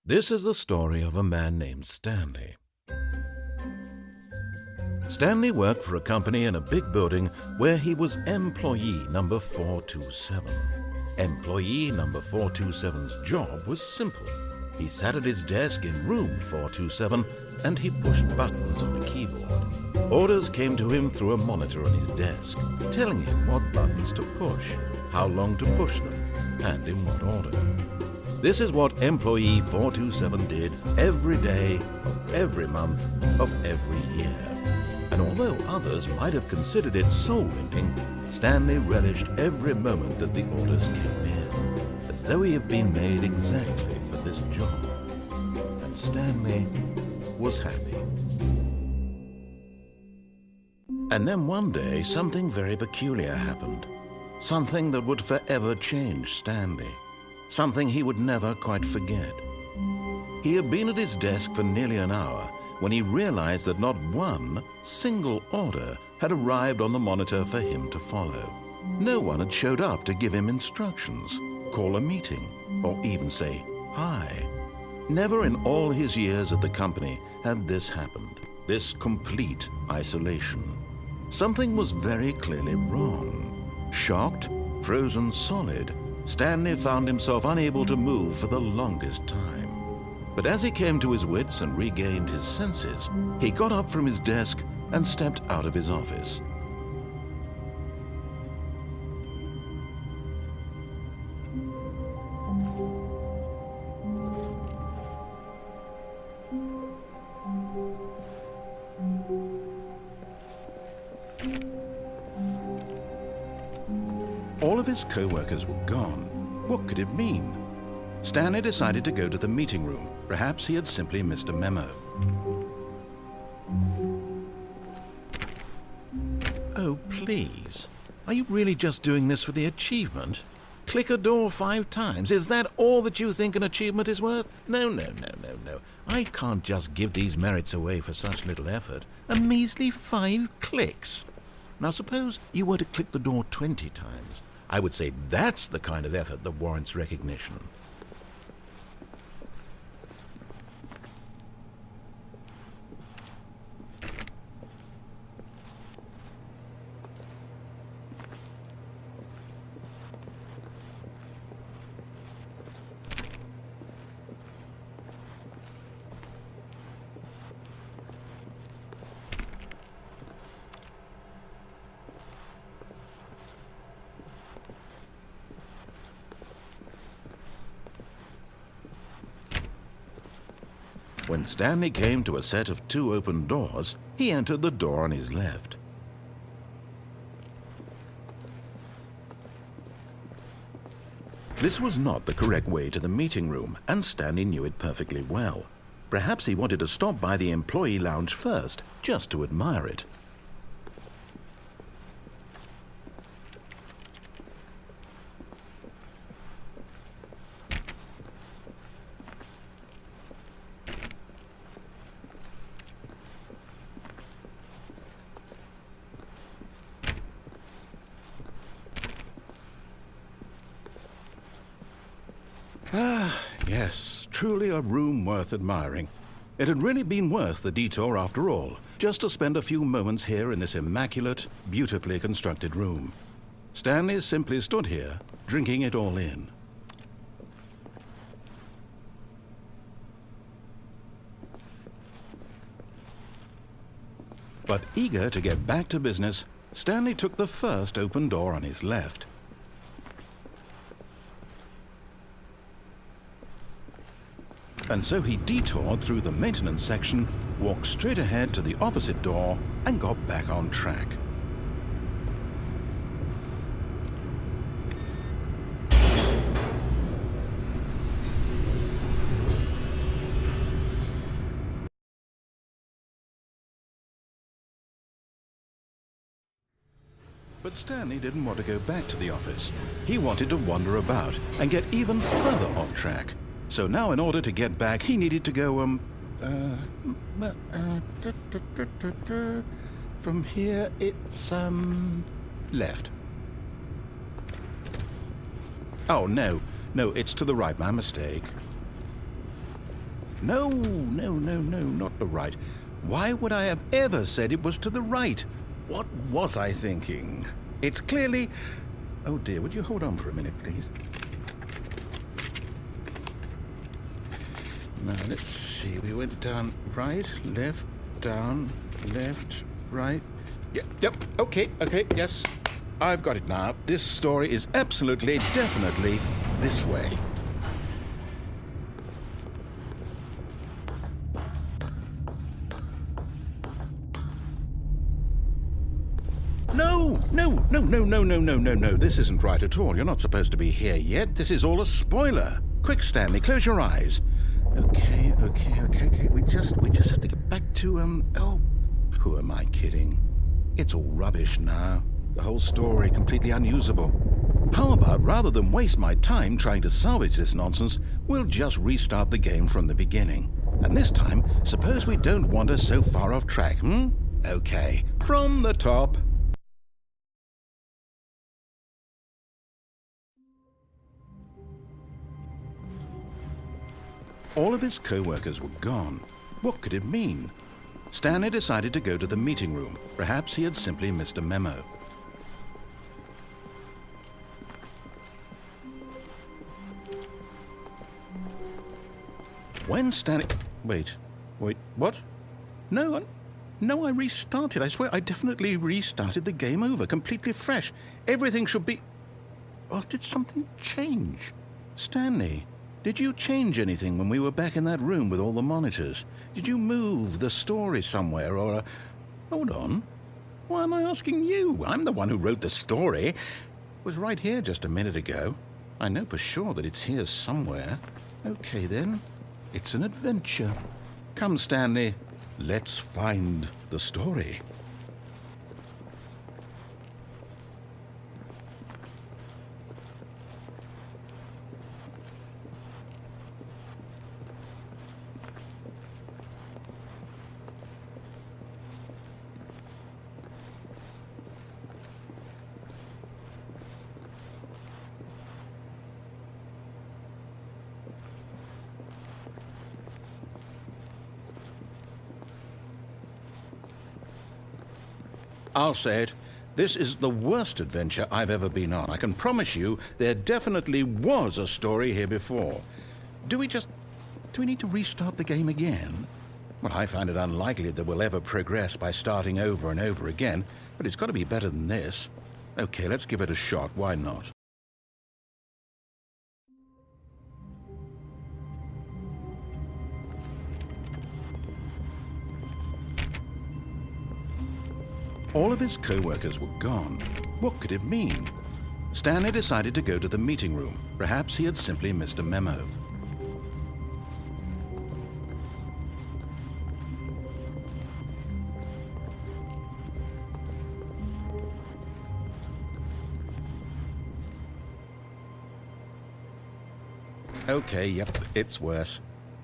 This is the story of a man named Stanley. Stanley worked for a company in a big building where he was employee number 427. Employee number 427's job was simple. He sat at his desk in room 427 and he pushed buttons on a keyboard. Orders came to him through a monitor on his desk, telling him what buttons to push, how long to push them, and in what order. This is what employee 427 did every day of every month of every year. And although others might have considered it soul-winning, Stanley relished every moment that the orders came in, as though he had been made exactly for this job. And Stanley was happy. And then one day, something very peculiar happened. Something that would forever change Stanley. Something he would never quite forget. He had been at his desk for nearly an hour when he realized that not one single order had arrived on the monitor for him to follow. No one had showed up to give him instructions, call a meeting, or even say hi. Never in all his years at the company had this happened, this complete isolation. Something was very clearly wrong. Shocked, frozen solid, Stanley found himself unable to move for the longest time. But as he came to his wits and regained his senses, he got up from his desk and stepped out of his office. All of his co-workers were gone. What could it mean? Stanley decided to go to the meeting room. Perhaps he had simply missed a memo. Oh, please. Are you really just doing this for the achievement? Click a door 5 times. Is that all that you think an achievement is worth? No. I can't just give these merits away for such little effort. A measly 5 clicks. Now suppose you were to click the door 20 times. I would say that's the kind of effort that warrants recognition. When Stanley came to a set of 2 open doors, he entered the door on his left. This was not the correct way to the meeting room, and Stanley knew it perfectly well. Perhaps he wanted to stop by the employee lounge first, just to admire it. Yes, truly a room worth admiring. It had really been worth the detour after all, just to spend a few moments here in this immaculate, beautifully constructed room. Stanley simply stood here, drinking it all in. But eager to get back to business, Stanley took the first open door on his left. And so he detoured through the maintenance section, walked straight ahead to the opposite door, and got back on track. But Stanley didn't want to go back to the office. He wanted to wander about and get even further off track. So now in order to get back, he needed to go, from here it's, left. Oh, no, it's to the right, my mistake. No, not the right. Why would I have ever said it was to the right? What was I thinking? It's clearly... Oh dear, would you hold on for a minute, please? Now, let's see. We went down right, left, down, left, right. Yep, okay, yes. I've got it now. This story is absolutely, definitely this way. No. This isn't right at all. You're not supposed to be here yet. This is all a spoiler. Quick, Stanley, close your eyes. Okay. We just have to get back to, oh, who am I kidding? It's all rubbish now. The whole story completely unusable. How about, rather than waste my time trying to salvage this nonsense, we'll just restart the game from the beginning. And this time, suppose we don't wander so far off track, Okay, from the top. All of his co-workers were gone. What could it mean? Stanley decided to go to the meeting room. Perhaps he had simply missed a memo. When Stanley... Wait, what? No, I restarted. I swear I definitely restarted the game over, completely fresh. Everything should be... Oh, did something change? Stanley... Did you change anything when we were back in that room with all the monitors? Did you move the story somewhere or... Hold on. Why am I asking you? I'm the one who wrote the story. It was right here just a minute ago. I know for sure that it's here somewhere. Okay, then. It's an adventure. Come, Stanley. Let's find the story. I'll say it. This is the worst adventure I've ever been on. I can promise you there definitely was a story here before. Do we need to restart the game again? Well, I find it unlikely that we'll ever progress by starting over and over again, but it's got to be better than this. Okay, let's give it a shot. Why not? All of his co-workers were gone. What could it mean? Stanley decided to go to the meeting room. Perhaps he had simply missed a memo. Okay, yep, it's worse.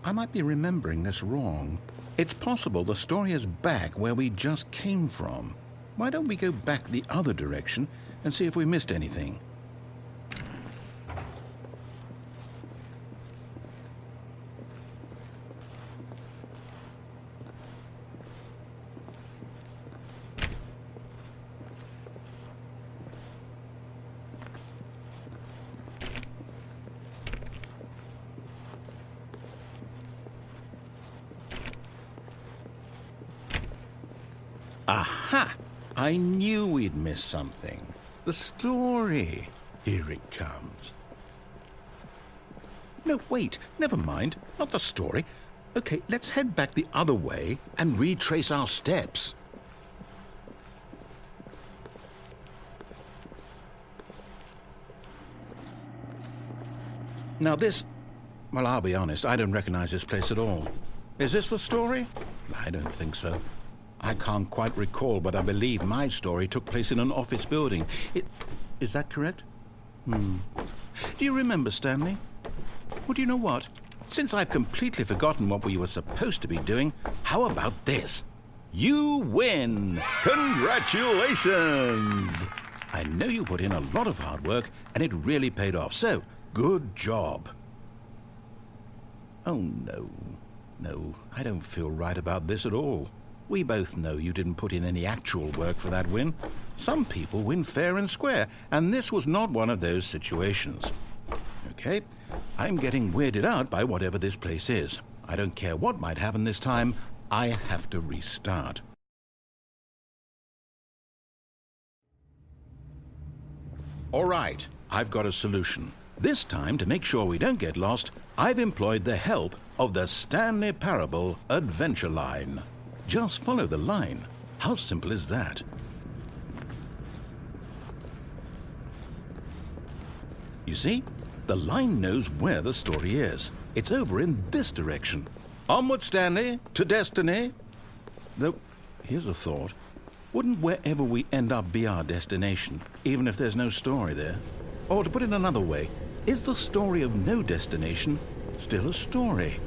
I might be remembering this wrong. It's possible the story is back where we just came from. Why don't we go back the other direction and see if we missed anything? Aha! I knew we'd missed something. The story. Here it comes. No, wait. Never mind. Not the story. Okay, let's head back the other way and retrace our steps. Now this... Well, I'll be honest. I don't recognize this place at all. Is this the story? I don't think so. I can't quite recall, but I believe my story took place in an office building. Is that correct? Do you remember, Stanley? Well, do you know what? Since I've completely forgotten what we were supposed to be doing, how about this? You win! Congratulations! I know you put in a lot of hard work, and it really paid off, so good job. Oh, no. No, I don't feel right about this at all. We both know you didn't put in any actual work for that win. Some people win fair and square, and this was not one of those situations. Okay, I'm getting weirded out by whatever this place is. I don't care what might happen this time, I have to restart. All right, I've got a solution. This time, to make sure we don't get lost, I've employed the help of the Stanley Parable adventure line. Just follow the line. How simple is that? You see, the line knows where the story is. It's over in this direction. Onward, Stanley, to destiny. Though, here's a thought. Wouldn't wherever we end up be our destination, even if there's no story there? Or to put it another way, is the story of no destination still a story?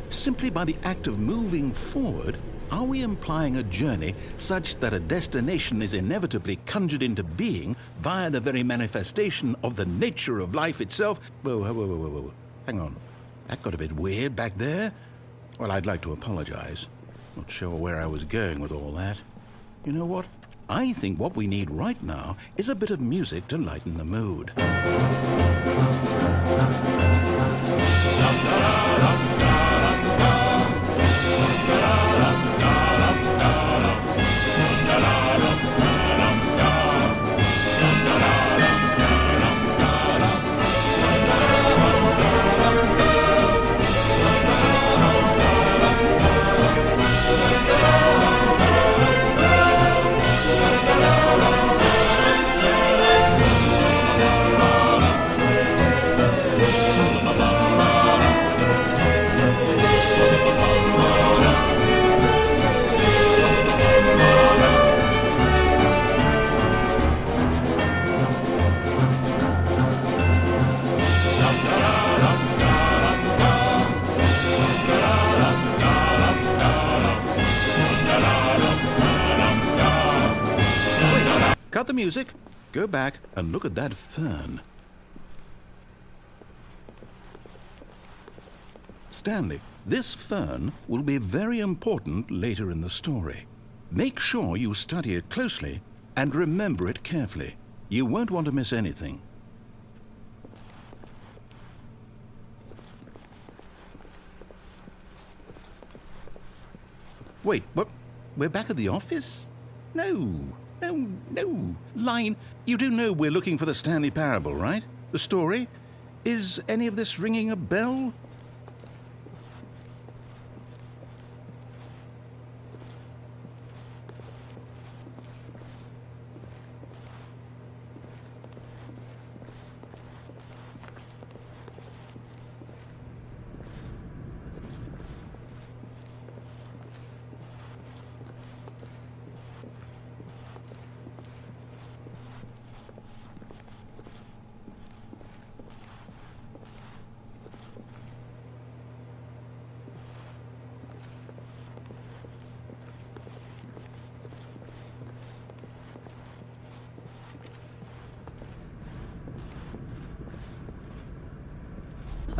Simply by the act of moving forward, are we implying a journey such that a destination is inevitably conjured into being via the very manifestation of the nature of life itself? Whoa. Hang on. That got a bit weird back there. Well, I'd like to apologize. Not sure where I was going with all that. You know what? I think what we need right now is a bit of music to lighten the mood. Cut the music, go back and look at that fern. Stanley, this fern will be very important later in the story. Make sure you study it closely and remember it carefully. You won't want to miss anything. Wait, what? We're back at the office? No. Line, you do know we're looking for the Stanley Parable, right? The story? Is any of this ringing a bell?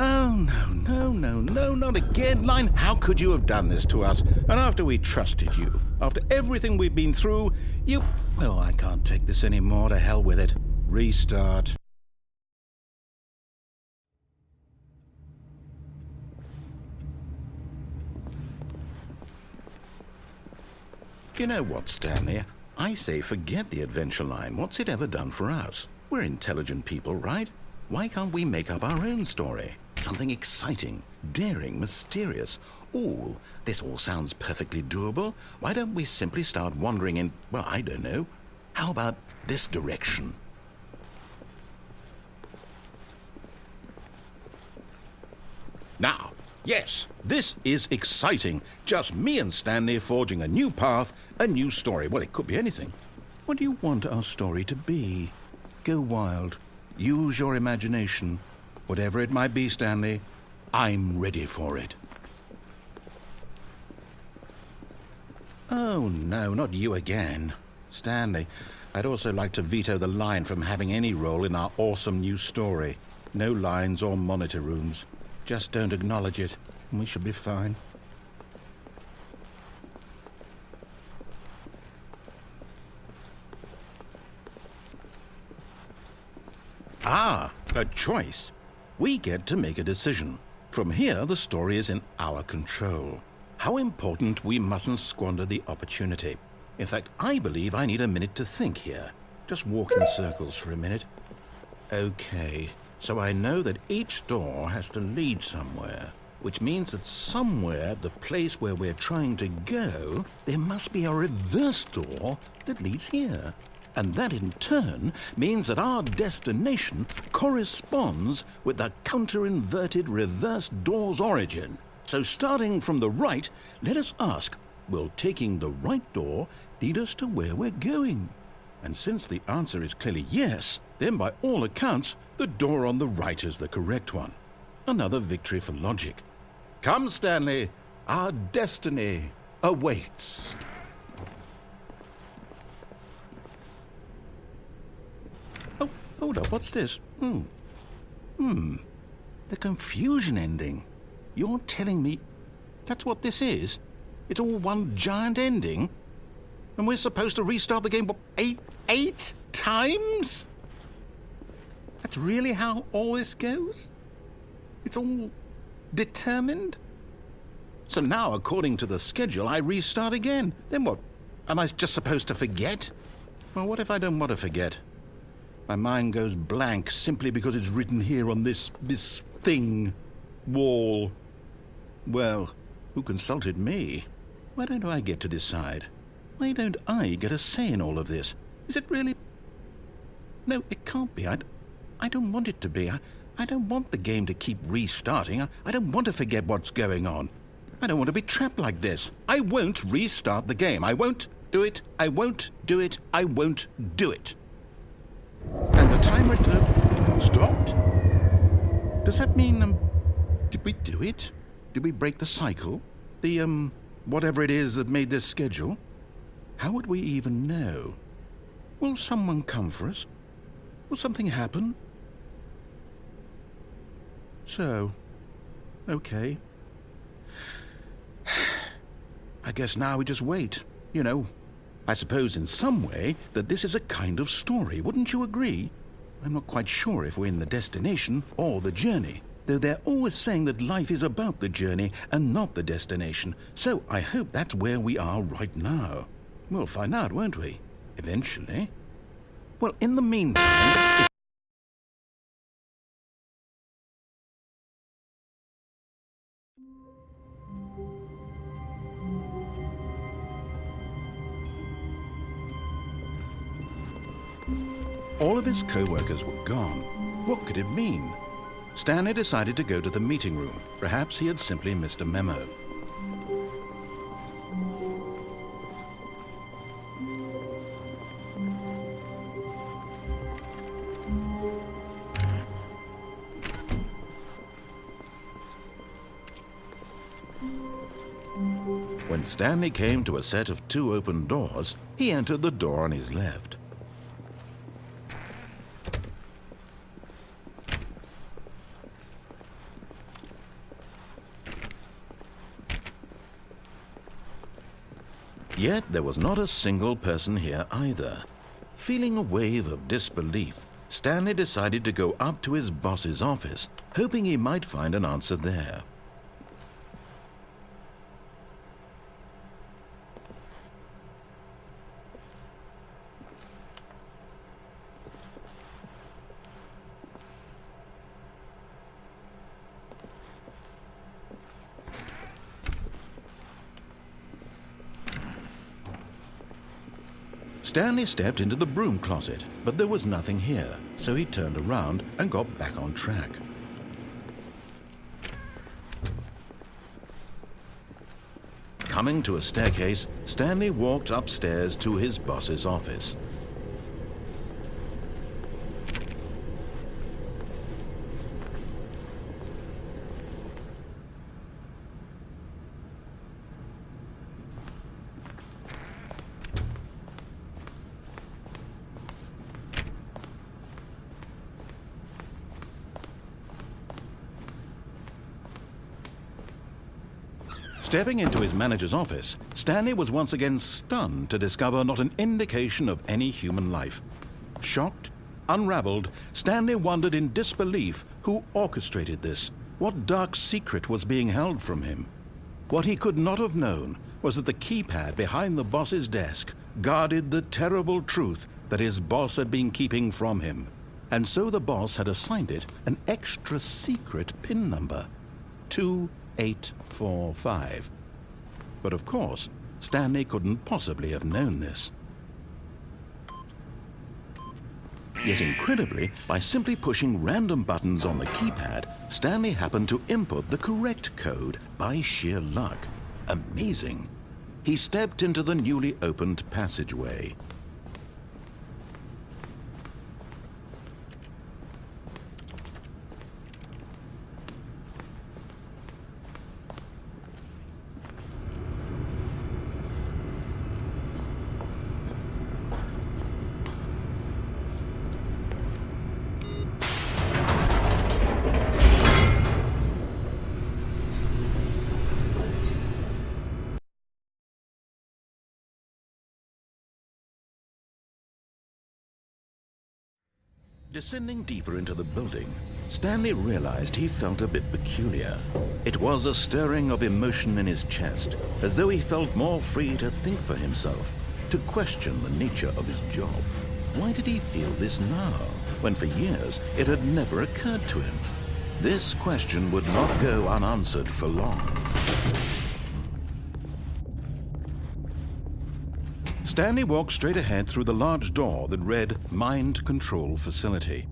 Oh, no, not again, Line. How could you have done this to us? And after we trusted you, after everything we've been through, you... Oh, I can't take this anymore. To hell with it. Restart. You know what, Stanley? I say forget the adventure line. What's it ever done for us? We're intelligent people, right? Why can't we make up our own story? Something exciting, daring, mysterious. Ooh, this all sounds perfectly doable. Why don't we simply start wandering in, well, I don't know. How about this direction? Now, yes, this is exciting. Just me and Stanley forging a new path, a new story. Well, it could be anything. What do you want our story to be? Go wild. Use your imagination. Whatever it might be, Stanley, I'm ready for it. Oh, no, not you again. Stanley, I'd also like to veto the line from having any role in our awesome new story. No lines or monitor rooms. Just don't acknowledge it, and we should be fine. Ah, a choice. We get to make a decision. From here, the story is in our control. How important we mustn't squander the opportunity. In fact, I believe I need a minute to think here. Just walk in circles for a minute. Okay, so I know that each door has to lead somewhere, which means that somewhere, the place where we're trying to go, there must be a reverse door that leads here. And that in turn means that our destination corresponds with the counter-inverted reverse door's origin. So starting from the right, let us ask, will taking the right door lead us to where we're going? And since the answer is clearly yes, then by all accounts, the door on the right is the correct one. Another victory for logic. Come, Stanley, our destiny awaits. Oh, hold up, what's this? The confusion ending. You're telling me that's what this is? It's all one giant ending? And we're supposed to restart the game, what, eight times? That's really how all this goes? It's all determined? So now, according to the schedule, I restart again. Then what? Am I just supposed to forget? Well, what if I don't want to forget? My mind goes blank simply because it's written here on this thing, wall. Well, who consulted me? Why don't I get to decide? Why don't I get a say in all of this? Is it really? No, it can't be. I don't want it to be. I don't want the game to keep restarting. I don't want to forget what's going on. I don't want to be trapped like this. I won't restart the game. I won't do it. I won't do it. I won't do it. And the timer stopped? Does that mean, did we do it? Did we break the cycle? The, whatever it is that made this schedule? How would we even know? Will someone come for us? Will something happen? So, okay. I guess now we just wait, you know. I suppose in some way that this is a kind of story, wouldn't you agree? I'm not quite sure if we're in the destination or the journey, though they're always saying that life is about the journey and not the destination, so I hope that's where we are right now. We'll find out, won't we? Eventually. Well, in the meantime... All of his co-workers were gone. What could it mean? Stanley decided to go to the meeting room. Perhaps he had simply missed a memo. When Stanley came to a set of 2 open doors, he entered the door on his left. Yet there was not a single person here either. Feeling a wave of disbelief, Stanley decided to go up to his boss's office, hoping he might find an answer there. Stanley stepped into the broom closet, but there was nothing here, so he turned around and got back on track. Coming to a staircase, Stanley walked upstairs to his boss's office. Stepping into his manager's office, Stanley was once again stunned to discover not an indication of any human life. Shocked, Unraveled, Stanley wondered in disbelief who orchestrated this, what dark secret was being held from him. What he could not have known was that the keypad behind the boss's desk guarded the terrible truth that his boss had been keeping from him. And so the boss had assigned it an extra secret PIN number, 2845. But of course, Stanley couldn't possibly have known this. Yet incredibly, by simply pushing random buttons on the keypad, Stanley happened to input the correct code by sheer luck. Amazing. He stepped into the newly opened passageway. Descending deeper into the building, Stanley realized he felt a bit peculiar. It was a stirring of emotion in his chest, as though he felt more free to think for himself, to question the nature of his job. Why did he feel this now, when for years it had never occurred to him? This question would not go unanswered for long. Stanley walked straight ahead through the large door that read Mind Control Facility.